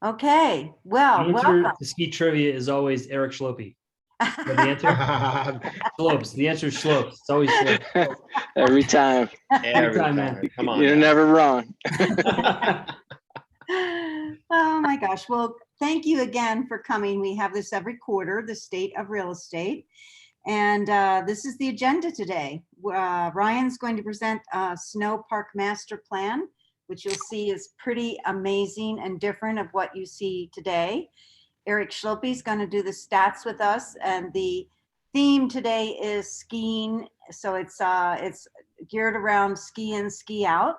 Okay, The well, answer welcome. to ski trivia is always Eric Schlopy. But the answer slopes. The answer is slopes. It's always slopes. Every time. Every Every time, time. man. Come on You're now. never wrong. Oh my gosh. Well, thank you again for coming. We have this every quarter, the state of real estate. And this is the agenda today. Ryan's going to present a Snow Park Master Plan, which you'll see is pretty amazing and different of what you see today. Eric Schlopy is going to do the stats with us, and the theme today is skiing. So it's geared around ski in, ski out.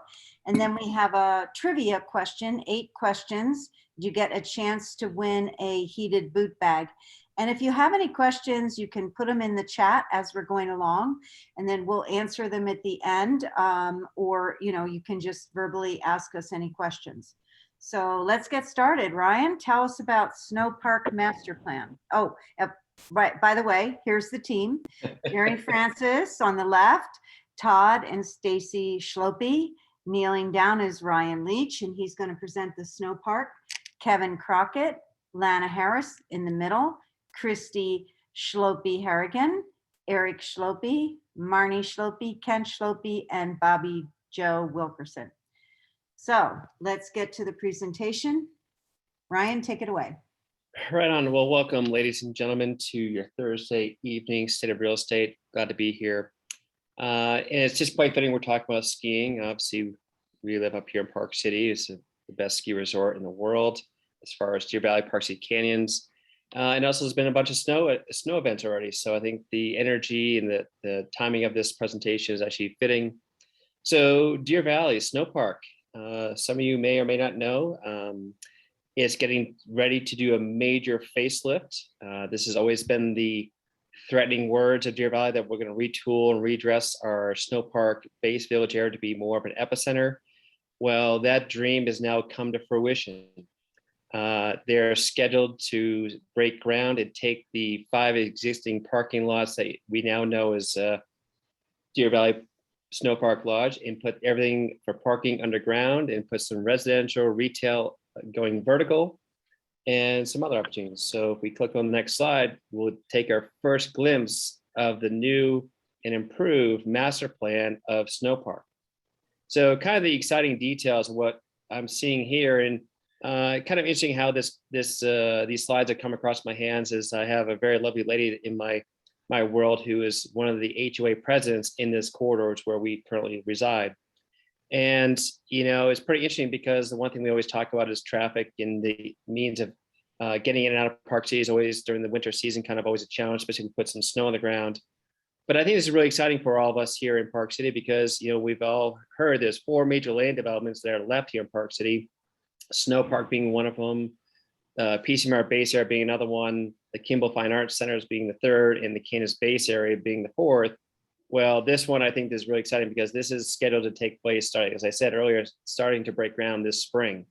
And then we have a trivia question, 8 questions. You get a chance to win a heated boot bag. And if you have any questions, you can put them in the chat as we're going along, and then we'll answer them at the end. Or, you can just verbally ask us any questions. So let's get started. Ryan, tell us about Snow Park Master Plan. Oh, right. By the way, here's the team. Jerry Francis on the left, Todd and Stacy Schlopy. Kneeling down is Ryan Leach, and he's going to present the Snow Park. Kevin Crockett, Lana Harris in the middle, Christy Schlopy Harrigan, Eric Schlopy, Marnie Schlopy, Ken Schlopy, and Bobby Joe Wilkerson. So let's get to the presentation. Ryan, take it away. Right on. Well, welcome, ladies and gentlemen, to your Thursday evening State of Real Estate. Glad to be here. And it's just quite fitting we're talking about skiing. Obviously, we live up here in Park City. It's the best ski resort in the world as far as Deer Valley, Park City Canyons. And also, there's been a bunch of snow events already. So I think the energy and the timing of this presentation is actually fitting. So Deer Valley Snow Park. Some of you may or may not know, is getting ready to do a major facelift. This has always been the threatening words of Deer Valley that we're going to retool and redress our Snow Park base village area to be more of an epicenter. Well, that dream has now come to fruition. They're scheduled to break ground and take the 5 existing parking lots that we now know as Deer Valley Snow Park Lodge and put everything for parking underground and put some residential retail going vertical and some other opportunities. So if we click on the next slide, we'll take our first glimpse of the new and improved master plan of Snow Park. So kind of the exciting details of what I'm seeing here, and kind of interesting how these slides have come across my hands is I have a very lovely lady in my world who is one of the HOA presidents in this corridor where we currently reside. And, it's pretty interesting because the one thing we always talk about is traffic, and the means of getting in and out of Park City is always during the winter season, kind of always a challenge, especially if we put some snow on the ground. But I think this is really exciting for all of us here in Park City because, we've all heard there's 4 major land developments that are left here in Park City, Snow Park being one of them, PCMR base area being another one, the Kimball Fine Arts Centers being the third, and the Canis base area being the fourth. Well, this one I think is really exciting because this is scheduled to take place starting, as I said earlier, starting to break ground this spring.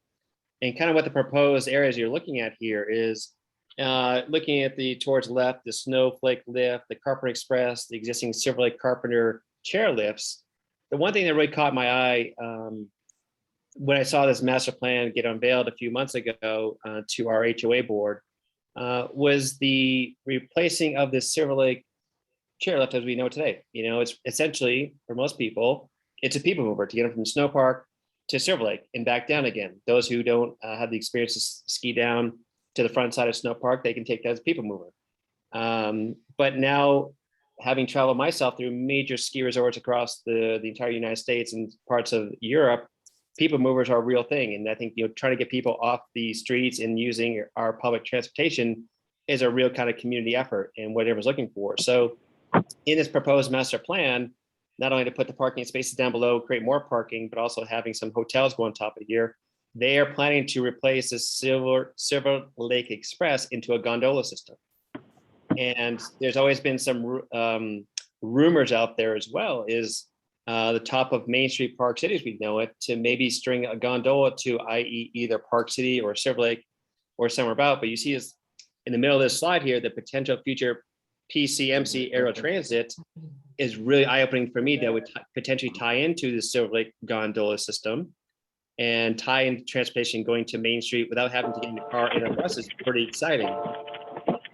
And kind of what the proposed areas you're looking at here is looking at towards the left, the Snowflake lift, the Carpenter Express, the existing Silver Lake Carpenter chair lifts. The one thing that really caught my eye when I saw this master plan get unveiled a few months ago to our HOA board was the replacing of the Silver Lake chairlift as we know today. It's essentially, for most people, it's a people mover to get them from Snow Park to Silver Lake and back down again. Those who don't have the experience to ski down to the front side of Snow Park, they can take that as a people mover. But now, having traveled myself through major ski resorts across the entire United States and parts of Europe, people movers are a real thing. And I think, trying to get people off the streets and using our public transportation is a real kind of community effort and what everyone's looking for. So in this proposed master plan, not only to put the parking spaces down below, create more parking, but also having some hotels go on top of it here, they are planning to replace the Silver Lake Express into a gondola system. And there's always been some rumors out there as well, is the top of Main Street Park City, as we know it, to maybe string a gondola to, i.e. either Park City or Silver Lake or somewhere about. But you see this in the middle of this slide here, the potential future PCMC aerial transit is really eye-opening for me that would potentially tie into the Silver Lake gondola system. and tie into transportation going to Main Street without having to get in the car and a bus is pretty exciting.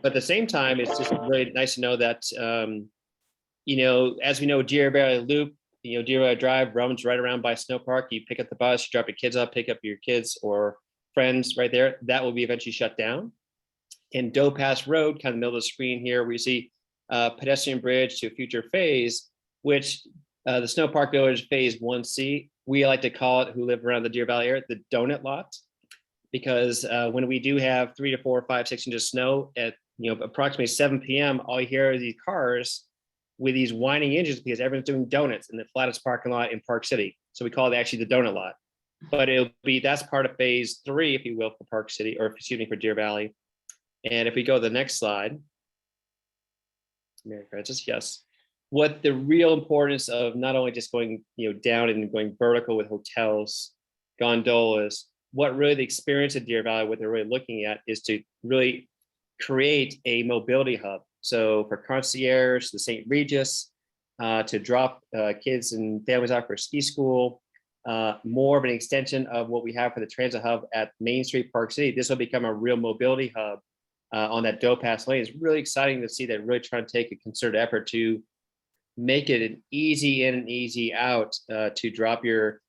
But at the same time, it's just really nice to know that, as we know, Deer Valley Loop, Deer Valley Drive runs right around by Snow Park. You pick up the bus, you drop your kids up, pick up your kids or friends right there. That will be eventually shut down. And Doe Pass Road, kind of the middle of the screen here, we see a pedestrian bridge to a future phase, which the Snow Park Village Phase 1C, we like to call it, who live around the Deer Valley area, the donut lot, because when we do have 3 to 4, 5, 6 inches of snow at approximately 7 p.m., all you hear are these cars with these whining engines because everyone's doing donuts in the flattest parking lot in Park City. So we call it actually the donut lot. But that's part of Phase 3, if you will, for Park City, or excuse me, for Deer Valley. And if we go to the next slide, Mary Frances, yes. What the real importance of not only just going down and going vertical with hotels, gondolas, what really the experience of Deer Valley, what they're really looking at is to really create a mobility hub. So for concierge, the St. Regis, to drop kids and families out for ski school, more of an extension of what we have for the transit hub at Main Street, Park City. This will become a real mobility hub on that Doe Pass lane. It's really exciting to see that really trying to take a concerted effort to make it an easy in and easy out to drop your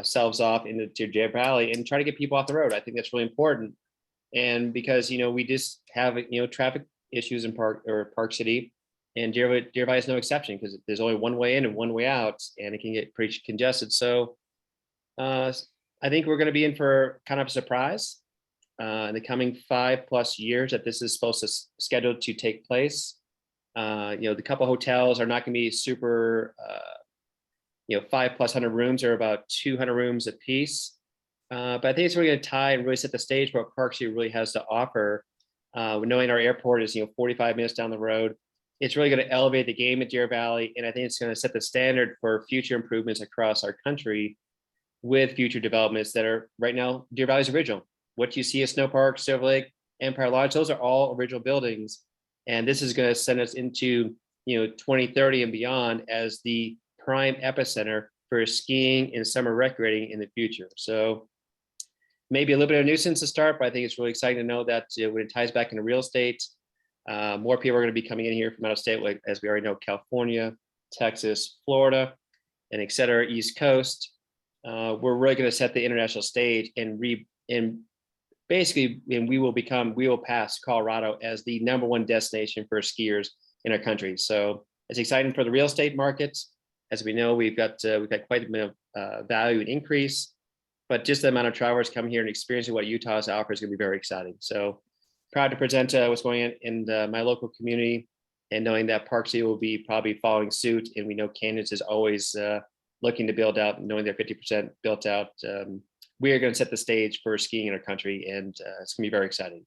selves off into Deer Valley and try to get people off the road. I think that's really important. And because, we just have, traffic issues in Park City, and Deer Valley is no exception because there's only one way in and one way out, and it can get pretty congested. So I think we're going to be in for kind of a surprise in the coming 5+ years that this is supposed to scheduled to take place. The couple hotels are not going to be super, 500+ rooms, or about 200 rooms a piece. But I think it's really going to tie and really set the stage for what Park City really has to offer. Knowing our airport is 45 minutes down the road, it's really going to elevate the game at Deer Valley, and I think it's going to set the standard for future improvements across our country with future developments that are right now Deer Valley's original. What you see at Snow Park, Silver Lake, Empire Lodge, those are all original buildings, and this is going to send us into 2030 and beyond as the prime epicenter for skiing and summer recreating in the future. So maybe a little bit of a nuisance to start, but I think it's really exciting to know that when it ties back into real estate, more people are going to be coming in here from out of state, like as we already know, California, Texas, Florida, and et cetera, East Coast. We're really going to set the international stage and we will pass Colorado as the #1 destination for skiers in our country. So it's exciting for the real estate markets. As we know, we've got quite a bit of value and increase, but just the amount of travelers coming here and experiencing what Utah has to offer is going to be very exciting. So proud to present what's going on in my local community, and knowing that Park City will be probably following suit. And we know Kansas is always looking to build out, knowing they're 50% built out. We are going to set the stage for skiing in our country, and it's going to be very exciting.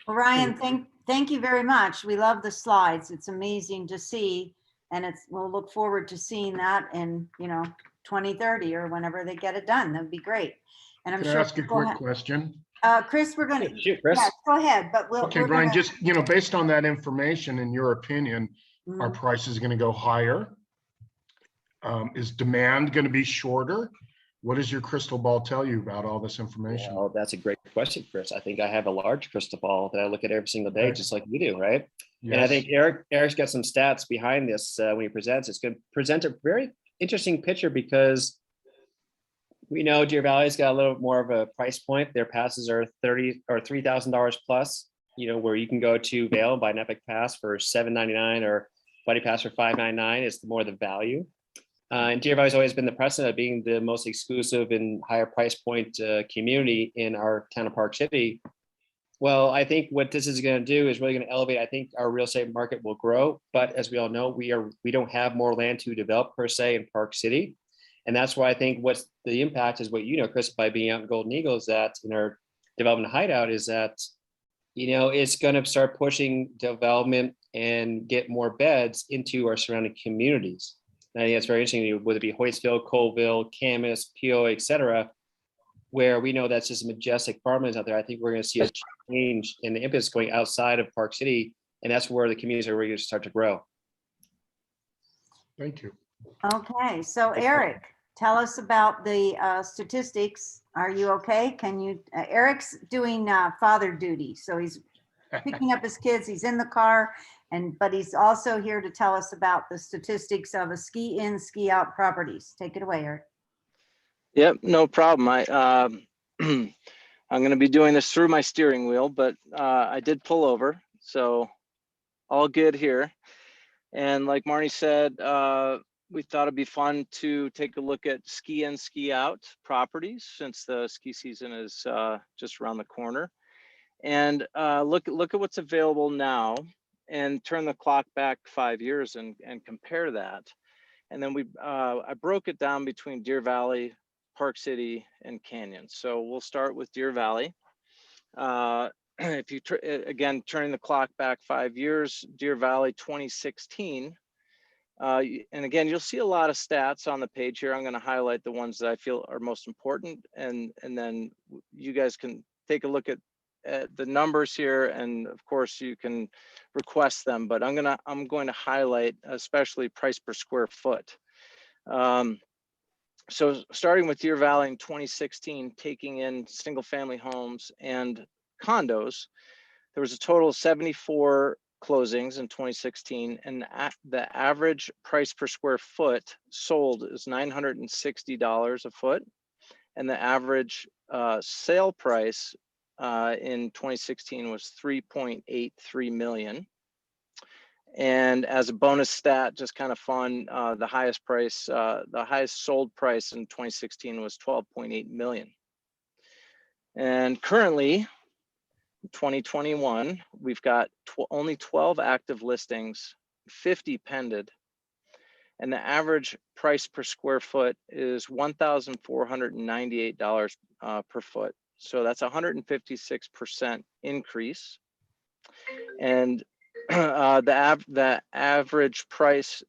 Well, Ryan, thank you very much. We love the slides. It's amazing to see, and we'll look forward to seeing that in 2030 or whenever they get it done. That'd be great. And I'm Can sure. I ask a quick question? Chris, we're going to Shoot, Chris. Yes, go ahead. But Okay, Brian, just based on that information, in your opinion, are Mhm. prices going to go higher? Is demand going to be shorter? What does your crystal ball tell you about all this information? Well, that's a great question, Chris. I think I have a large crystal ball that I look at every single day, just like you do, right? Yes. And I think Eric's got some stats behind this when he presents. It's going to present a very interesting picture because we know Deer Valley's got a little more of a price point. Their passes are $30,000 or $3,000 plus, where you can go to Vail and buy an Epic Pass for $799 or Buddy Pass for $599 is more the value. And Deer Valley's always been the precedent of being the most exclusive and higher price point community in our town of Park City. Well, I think what this is going to do is really going to elevate. I think our real estate market will grow, but as we all know, we don't have more land to develop per se in Park City. And that's why I think what's the impact is what Chris, by being out in Golden Eagle, is that in our development hideout is that, it's going to start pushing development and get more beds into our surrounding communities. And I think that's very interesting, whether it be Hoytsville, Colville, Camas, Peoria, et cetera, where we know that's just majestic farmlands out there. I think we're going to see a change in the impetus going outside of Park City. And that's where the communities are really going to start to grow. Thank you. Okay, so Eric, tell us about the statistics. Are you okay? Can you, Eric's doing father duty, so he's picking up his kids. He's in the car, but he's also here to tell us about the statistics of a ski in, ski out properties. Take it away, Eric. Yep, no problem. I'm going to be doing this through my steering wheel, but I did pull over, so all good here. And like Marnie said, we thought it'd be fun to take a look at ski in, ski out properties since the ski season is just around the corner, and look at what's available now, and turn the clock back 5 years and compare that. And then I broke it down between Deer Valley, Park City, and Canyon. So we'll start with Deer Valley. If you again turning the clock back 5 years, Deer Valley 2016. And again, you'll see a lot of stats on the page here. I'm going to highlight the ones that I feel are most important, and then you guys can take a look at the numbers here, and of course you can request them. But I'm going to highlight especially price per square foot. So starting with Deer Valley in 2016, taking in single family homes and condos, there was a total of 74 closings in 2016, and the average price per square foot sold is $960 a foot, and the average sale price in 2016 was 3.83 million. And as a bonus stat, just kind of fun, the highest sold price in 2016 was 12.8 million. And currently, 2021, we've got only 12 active listings, 50 pended, and the average price per square foot is $1,498 per foot. So that's 156% increase. And the average price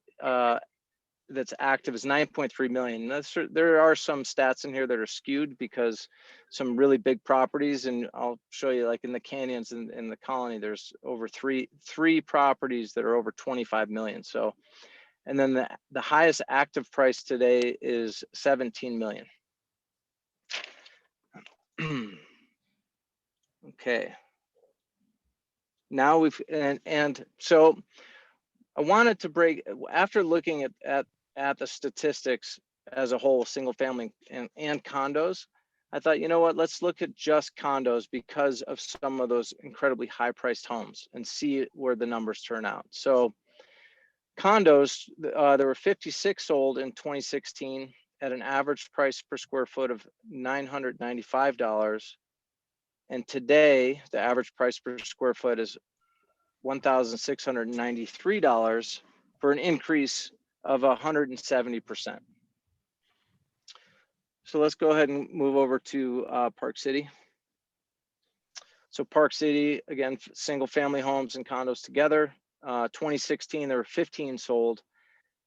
that's active is 9.3 million. There are some stats in here that are skewed because some really big properties, and I'll show you, like in the canyons and in the colony, there's over three properties that are over 25 million. So, and then the highest active price today is 17 million. Okay. Now and so I wanted to break, after looking at the statistics as a whole, single family and condos, I thought, you know what, let's look at just condos because of some of those incredibly high priced homes and see where the numbers turn out. So condos, there were 56 sold in 2016 at an average price per square foot of $995. And today, the average price per square foot is $1,693 for an increase of 170%. So let's go ahead and move over to Park City. So Park City, again, single family homes and condos together. 2016, there were 15 sold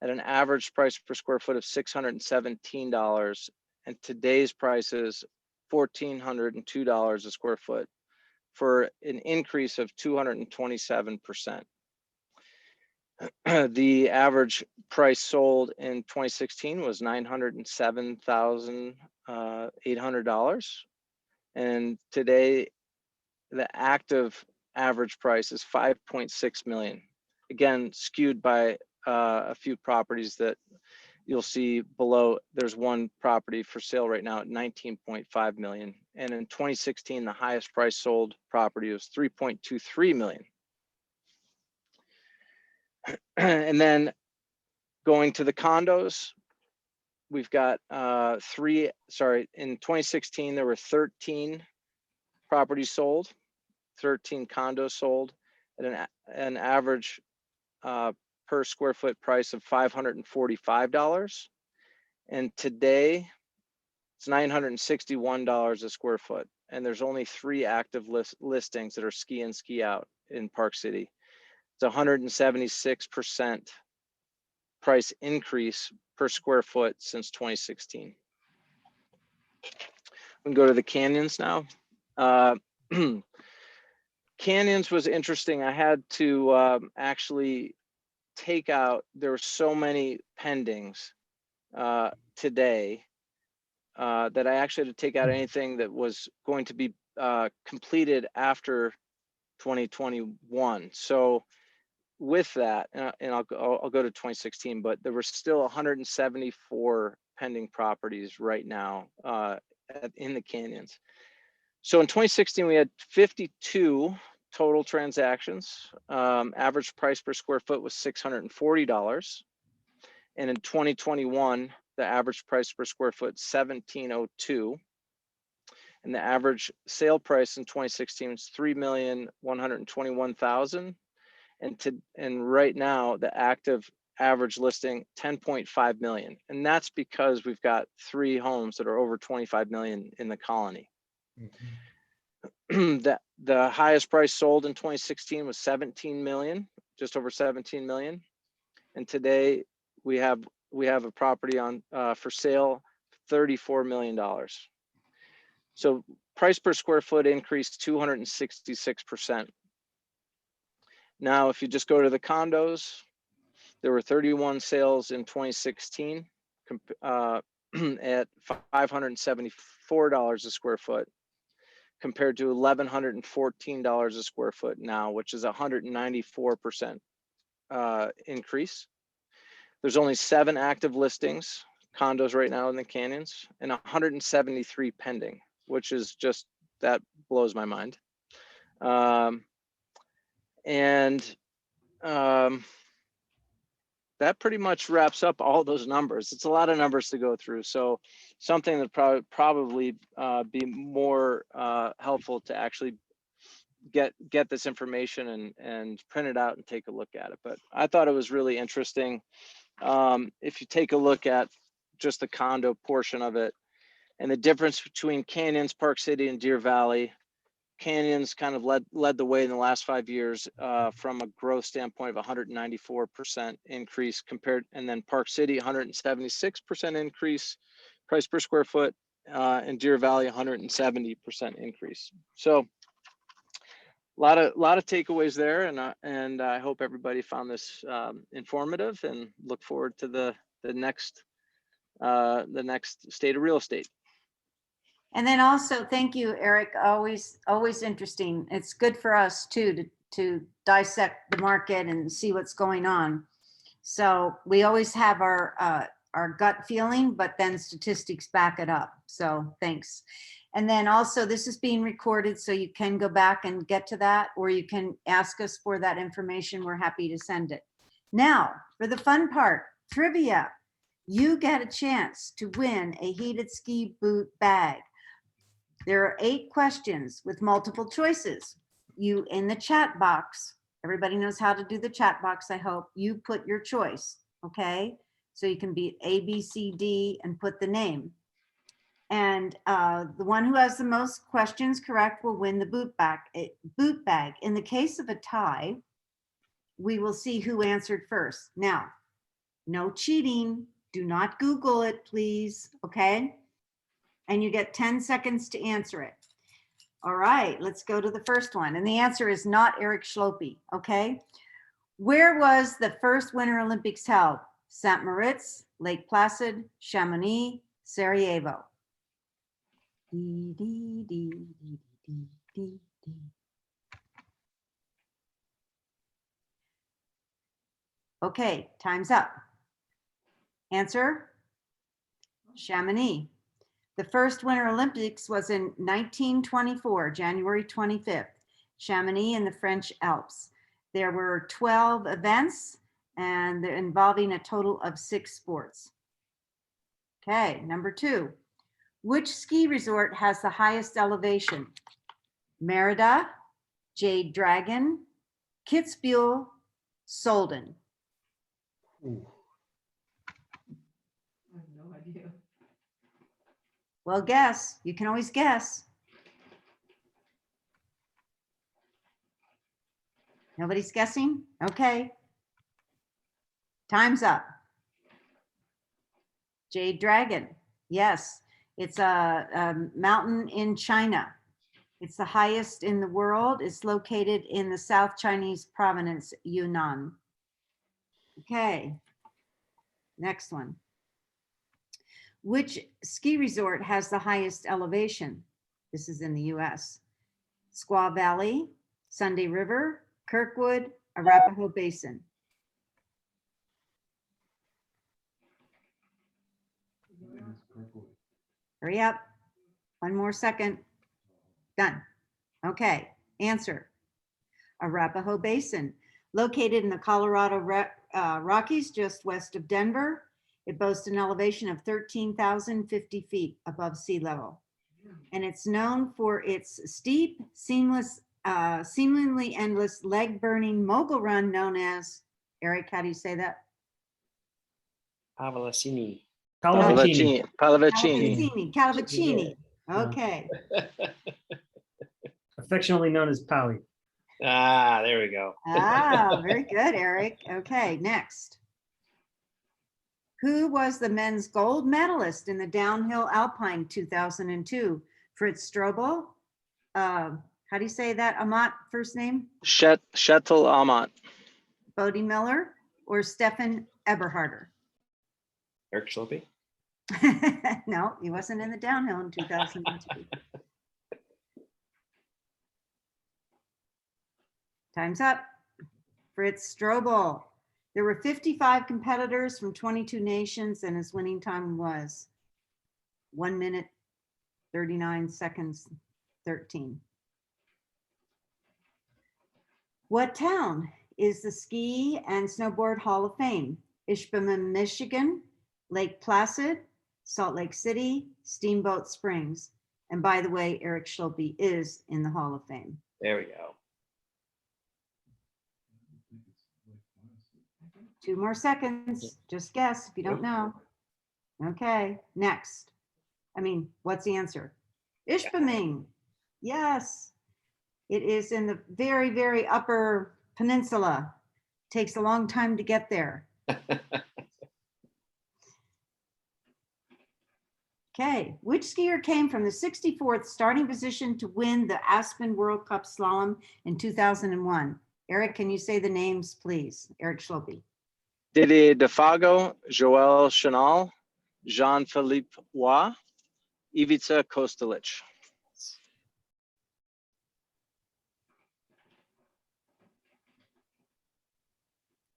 at an average price per square foot of $617. And today's price is $1,402 a square foot for an increase of 227%. The average price sold in 2016 was $907,800. And today, the active average price is 5.6 million. Again, skewed by a few properties that you'll see below. There's one property for sale right now at 19.5 million. And in 2016, the highest price sold property was 3.23 million. And then going to the condos, we've got in 2016, there were 13 properties sold, 13 condos sold at an average per square foot price of $545. And today it's $961 a square foot. And there's only 3 active listings that are ski in, ski out in Park City. It's 176% price increase per square foot since 2016. We can go to the canyons now. Canyons was interesting. I had to actually take out, there were so many pendings today that I actually had to take out anything that was going to be completed after 2021. So with that, and I'll go to 2016, but there were still 174 pending properties right now in the canyons. So in 2016, we had 52 total transactions. Average price per square foot was $640. And in 2021, the average price per square foot, $1,702. And the average sale price in 2016 was $3,121,000. And right now, the active average listing, 10.5 million. And that's because we've got 3 homes that are over 25 million in the colony. The highest price sold in 2016 was 17 million, just over 17 million. And today we have a property on for sale, $34 million. So price per square foot increased 266%. Now, if you just go to the condos, there were 31 sales in 2016 at $574 a square foot, compared to $1,114 a square foot now, which is 194% increase. There's only 7 active listings, condos right now in the canyons, and 173 pending, which is just, that blows my mind. That pretty much wraps up all those numbers. It's a lot of numbers to go through. So something that probably be more helpful to actually get this information and print it out and take a look at it. But I thought it was really interesting. If you take a look at just the condo portion of it and the difference between Canyons, Park City, and Deer Valley. Canyons kind of led the way in the last 5 years from a growth standpoint of 194% increase compared, and then Park City 176% increase, price per square foot, and Deer Valley 170% increase. So a lot of takeaways there, and I hope everybody found this informative, and look forward to the next state of real estate. And then also, thank you, Eric. Always interesting. It's good for us too to dissect the market and see what's going on. So we always have our gut feeling, but then statistics back it up. So thanks. And then also, this is being recorded, so you can go back and get to that, or you can ask us for that information. We're happy to send it. Now, for the fun part, trivia. You get a chance to win a heated ski boot bag. There are 8 questions with multiple choices. You, in the chat box, everybody knows how to do the chat box, I hope. You put your choice, okay? So you can be A, B, C, D, and put the name. And the one who has the most questions correct will win the boot bag. In the case of a tie, we will see who answered first. Now, no cheating. Do not Google it, please, okay? And you get 10 seconds to answer it. All right, let's go to the first one. And the answer is not Eric Schlopy, okay? Where was the first Winter Olympics held? St. Moritz, Lake Placid, Chamonix, Sarajevo. Okay, time's up. Answer, Chamonix. The first Winter Olympics was in 1924, January 25th, Chamonix in the French Alps. There were 12 events and they're involving a total of 6 sports. Okay, number 2. Which ski resort has the highest elevation? Merida, Jade Dragon, Kitzbühel, Solden. Ooh. I have no idea. Well, guess. You can always guess. Nobody's guessing? Okay. Time's up. Jade Dragon. Yes, it's a mountain in China. It's the highest in the world. It's located in the South Chinese province, Yunnan. Okay. Next one. Which ski resort has the highest elevation? This is in the US. Squaw Valley, Sunday River, Kirkwood, Arapahoe Basin. Hurry up. One more second. Done. Okay, answer. Arapahoe Basin, located in the Colorado Rockies, just west of Denver. It boasts an elevation of 13,050 feet above sea level. And it's known for its steep, seemingly endless leg-burning mogul run known as, Eric, how do you say that? Pavalasini. Calavicini. Palavicini. Calavicini. Okay. Affectionately known as Pally. Ah, there we go. Ah, very good, Eric. Okay, next. Who was the men's gold medalist in the downhill alpine 2002? Fritz Strobel. How do you say that? Amat, first name? Shetel Amat. Bodie Miller or Stefan Eberharder? Eric Schlopy. No, he wasn't in the downhill in 2002. Time's up. Fritz Strobel. There were 55 competitors from 22 nations, and his winning time was 1 minute, 39 seconds, 13. What town is the Ski and Snowboard Hall of Fame? Ishpeming, Michigan, Lake Placid, Salt Lake City, Steamboat Springs. And by the way, Eric Schlopy is in the Hall of Fame. There we go. 2 more seconds. Just guess if you don't know. Okay, next. What's the answer? Ishpeming. Yes. It is in the very, very upper peninsula. Takes a long time to get there. Okay, which skier came from the 64th starting position to win the Aspen World Cup Slalom in 2001? Eric, can you say the names, please? Eric Schlopy. Didier Defago, Joël Chenal, Jean-Philippe Roy, Ivica Kostelic.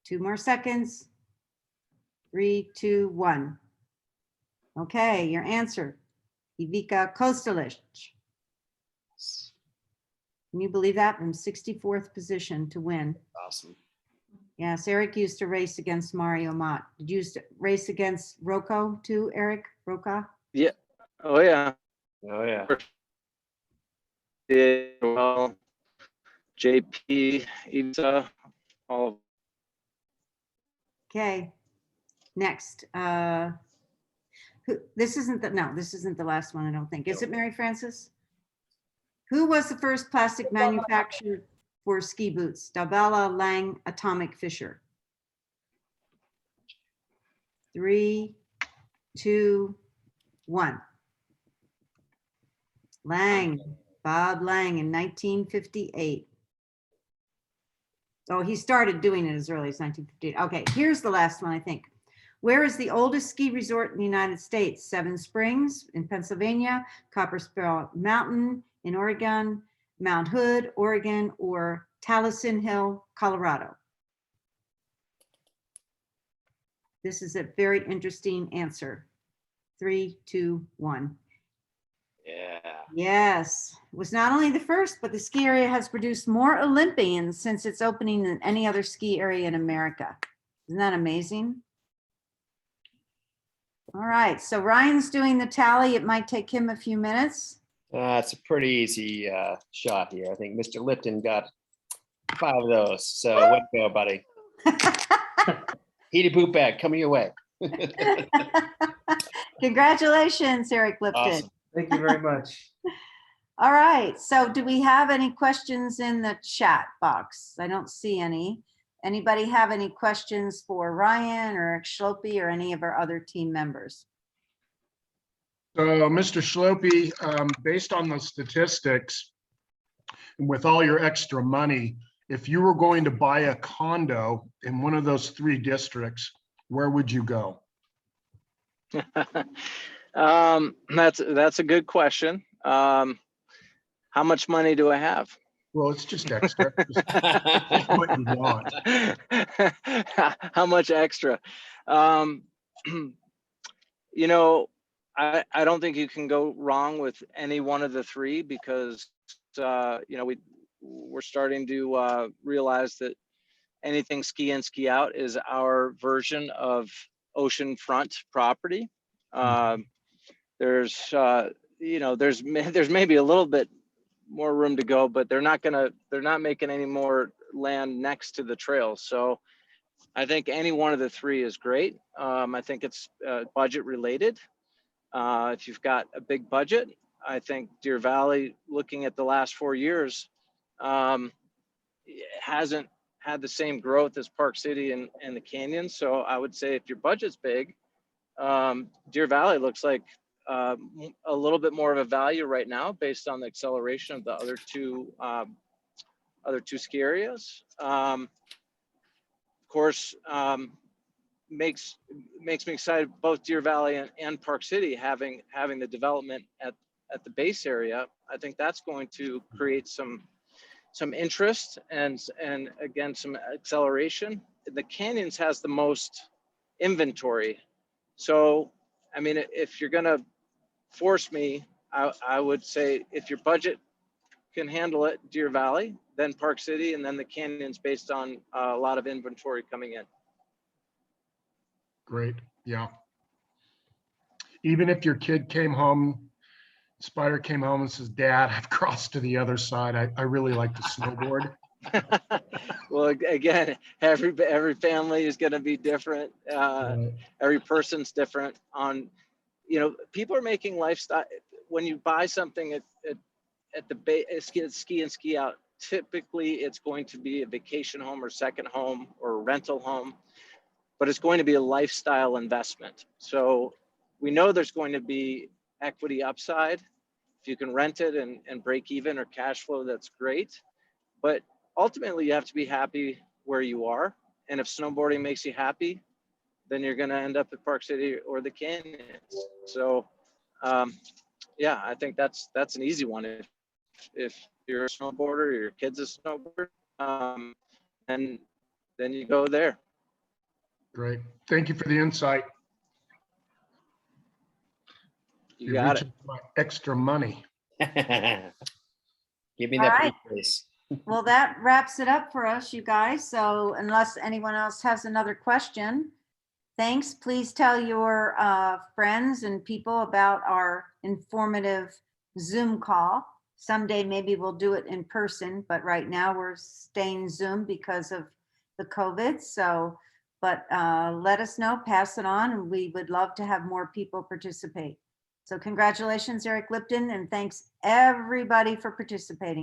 Two more seconds. 3, 2, 1. Okay, your answer. Ivica Kostelic. Can you believe that? From 64th position to win. Awesome. Yes, Eric used to race against Mario Mott. Did you used to race against Rocco too, Eric? Roca? Yeah. Oh yeah. Oh yeah. Yeah, well, JP, Ivica, all of Okay, next. This isn't the last one, I don't think. Is it Mary Frances? Who was the first plastic manufacturer for ski boots? Dalbella, Lang, Atomic, Fisher. 3, 2, 1. Lang, Bob Lang in 1958. Oh, he started doing it as early as 1958. Okay, here's the last one, I think. Where is the oldest ski resort in the United States? Seven Springs in Pennsylvania, Copper Spur Mountain in Oregon, Mount Hood, Oregon, or Taliesin Hill, Colorado? This is a very interesting answer. 3, 2, 1. Yeah. Yes, it was not only the first, but the ski area has produced more Olympians since its opening than any other ski area in America. Isn't that amazing? All right, so Ryan's doing the tally. It might take him a few minutes. It's a pretty easy shot here. I think Mr. Lipton got 5 of those. So way to go, buddy. Heated poop bag coming your way. Congratulations, Eric Lipton. Awesome. Thank you very much. All right, so do we have any questions in the chat box? I don't see any. Anybody have any questions for Ryan or Eric Schlopy or any of our other team members? So, Mr. Schlopy, based on the statistics, and with all your extra money, if you were going to buy a condo in one of those 3 districts, where would you go? That's a good question. How much money do I have? Well, it's just extra. Just what you want. How much extra? Um, you know, I don't think you can go wrong with any one of the three because, you know, we're starting to realize that anything ski in, ski out is our version of oceanfront property. There's, you know, there's maybe a little bit more room to go, but they're not making any more land next to the trails. So I think any one of the three is great. I think it's budget related. If you've got a big budget, I think Deer Valley, looking at the last 4 years, hasn't had the same growth as Park City and the Canyon. So I would say if your budget's big, Deer Valley looks like a little bit more of a value right now based on the acceleration of the other two ski areas. Of course, makes me excited both Deer Valley and Park City having the development at the base area. I think that's going to create some interest and again some acceleration. The Canyons has the most inventory. So I mean, if you're gonna force me, I would say if your budget can handle it, Deer Valley, then Park City, and then the Canyons based on a lot of inventory coming in. Great, yeah. Even if your kid came home, Spider came home and says, Dad, I've crossed to the other side. I really like to snowboard. Well, again, every family is going to be different. Every person's different on, you know, people are making lifestyle. When you buy something at the base, ski and ski out, typically it's going to be a vacation home or second home or a rental home, but it's going to be a lifestyle investment. So we know there's going to be equity upside. If you can rent it and break even or cash flow, that's great. But ultimately, you have to be happy where you are. And if snowboarding makes you happy, then you're going to end up at Park City or the Canyons. So, yeah, I think that's an easy one. If you're a snowboarder, or your kid's a snowboarder, and then you go there. Great. Thank you for the insight. You You're got it. reaching for my extra money. Give me All that right. briefcase. Well, that wraps it up for us, you guys. So unless anyone else has another question, thanks. Please tell your friends and people about our informative Zoom call. Someday maybe we'll do it in person, but right now we're staying Zoom because of the COVID. So, but let us know, pass it on, and we would love to have more people participate. So congratulations, Eric Lipton, and thanks everybody for participating.